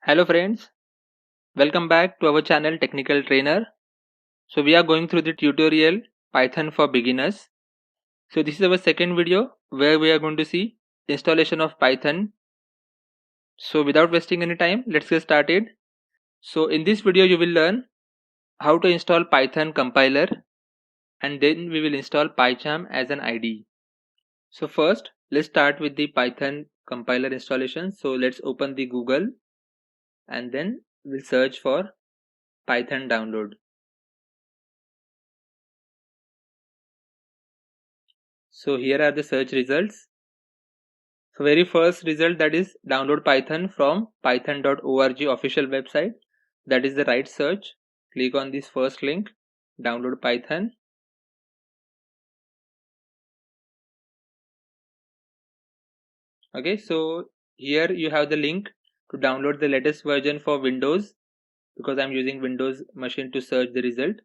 Hello friends, welcome back to our channel Technical Trainer. So we are going through the tutorial Python for beginners. So this is our second video where we are going to see installation of Python. So without wasting any time, let's get started. So in this video you will learn how to install Python compiler and then we will install PyCharm as an IDE. So first let's start with the Python compiler installation. So let's open the Google and then we'll search for Python download. So here are the search results. So very first result, that is download Python from python.org official website. That is the right search. Click on this first link, download Python. Okay, so here you have the link to download the latest version for Windows, because I'm using Windows machine to search the result.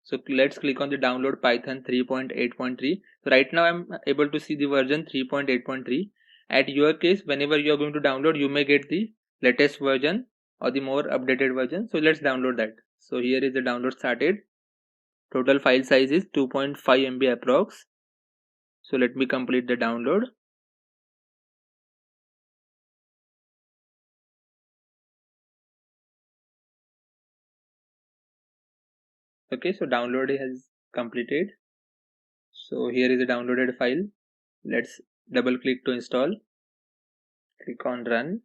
So let's click on the download Python 3.8.3. So right now I'm able to see the version 3.8.3. At your case, whenever you are going to download, you may get the latest version or the more updated version. So let's download that. So here is the download started. Total file size is 2.5 MB approx. So let me complete the download. Okay, so download has completed. So here is the downloaded file. Let's double click to install. Click on run.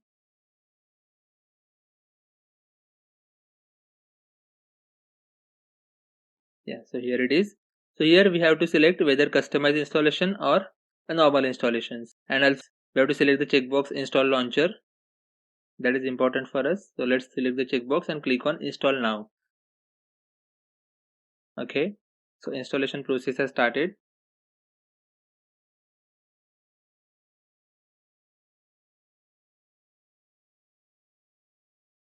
Yeah, so here it is. So here we have to select whether customized installation or a normal installations, and also we have to select the checkbox install launcher. That is important for us. So let's select the checkbox and click on install now. Okay, so installation process has started.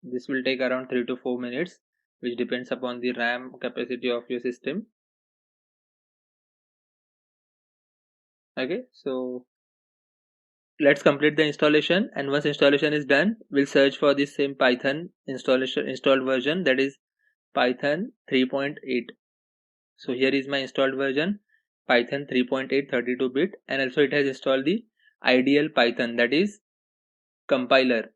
This will take around 3 to 4 minutes, which depends upon the RAM capacity of your system. Okay, so let's complete the installation, and once installation is done, we'll search for this same Python installed version, that is Python 3.8. So here is my installed version, Python 3.8 32-bit, and also it has installed the ideal Python, that is compiler.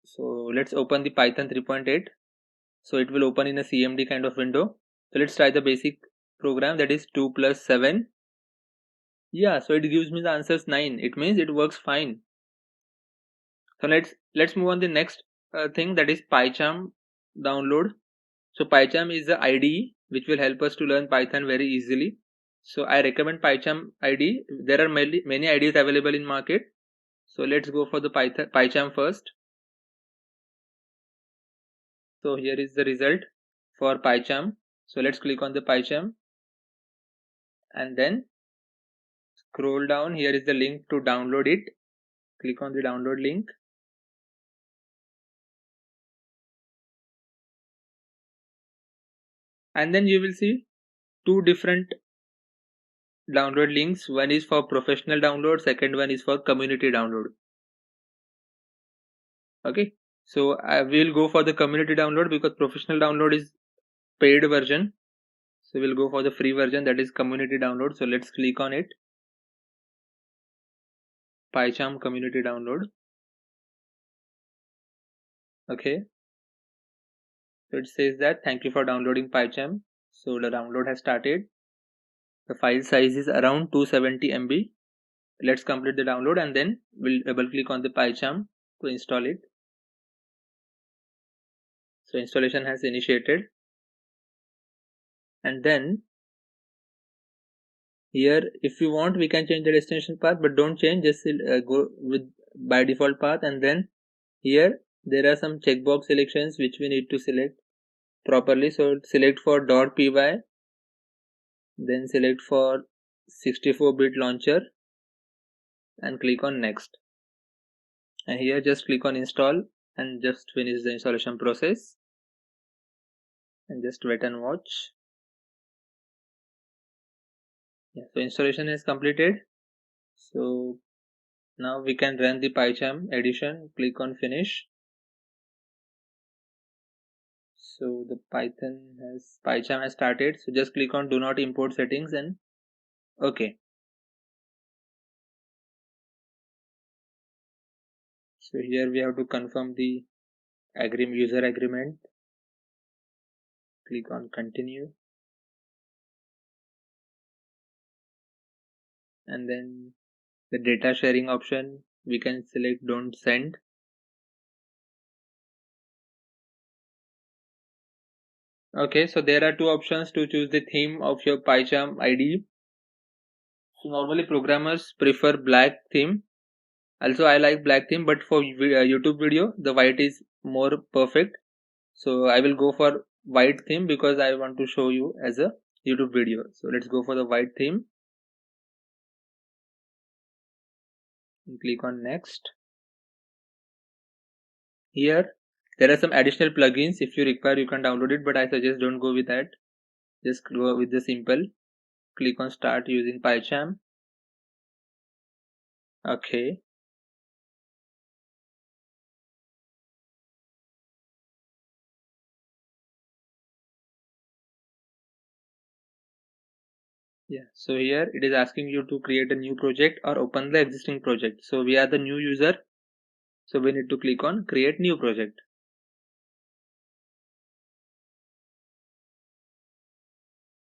So let's open the Python 3.8. So it will open in a CMD kind of window. So let's try the basic program, that is 2 plus 7. Yeah, so it gives me the answers 9. It means it works fine. So let's move on the next thing, that is PyCharm download. So PyCharm is the IDE which will help us to learn Python very easily. So I recommend PyCharm IDE. There are many IDEs available in market. So let's go for the PyCharm first. So here is the result for PyCharm. So let's click on the PyCharm and then scroll down. Here is the link to download it. Click on the download link. And then you will see two different download links. One is for professional download, second one is for community download. Okay, so I will go for the community download because professional download is paid version. So we'll go for the free version, that is community download. So let's click on it. PyCharm community download. Okay, so it says that thank you for downloading PyCharm. So the download has started. The file size is around 270 MB. Let's complete the download and then we'll double click on the PyCharm to install it. So installation has initiated, and then here if you want we can change the destination path, but don't change, just go with by default path. And then here there are some checkbox selections which we need to select properly. So select for .py, then select for 64-bit launcher and click on next, and here just click on install and just finish the installation process and just wait and watch. Yeah, so installation is completed. So now we can run the PyCharm edition. Click on finish. So the PyCharm has started. So just click on do not import settings and OK. So here we have to confirm the user agreement. Click on continue. And then the data sharing option, we can select don't send. Okay, so there are two options to choose the theme of your PyCharm IDE. So normally programmers prefer black theme. Also I like black theme, but for YouTube video the white is more perfect. So I will go for white theme because I want to show you as a YouTube video. So let's go for the white theme and click on next. Here there are some additional plugins. If you require you can download it, but I suggest don't go with that. Just go with the simple. Click on start using PyCharm. Okay. Yeah, so here it is asking you to create a new project or open the existing project. So we are the new user, so we need to click on create new project.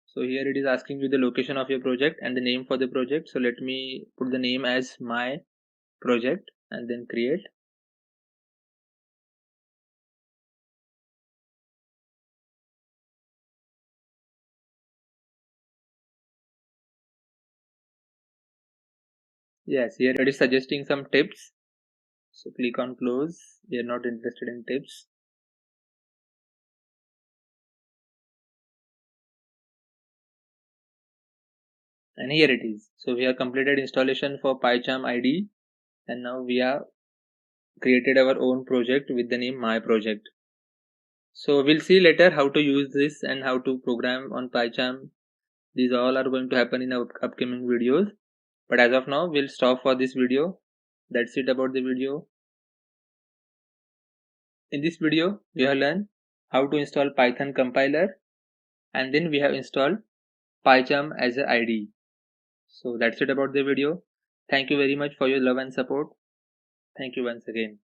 So here it is asking you the location of your project and the name for the project. So let me put the name as my project and then create. Yes, here it is suggesting some tips. So click on close. We are not interested in tips. And here it is. So we have completed installation for PyCharm IDE and now we have created our own project with the name my project. So we'll see later how to use this and how to program on PyCharm. These all are going to happen in our upcoming videos. But as of now, we'll stop for this video. That's it about the video. In this video, we have learned how to install Python compiler and then we have installed PyCharm as an IDE. So that's it about the video. Thank you very much for your love and support. Thank you once again.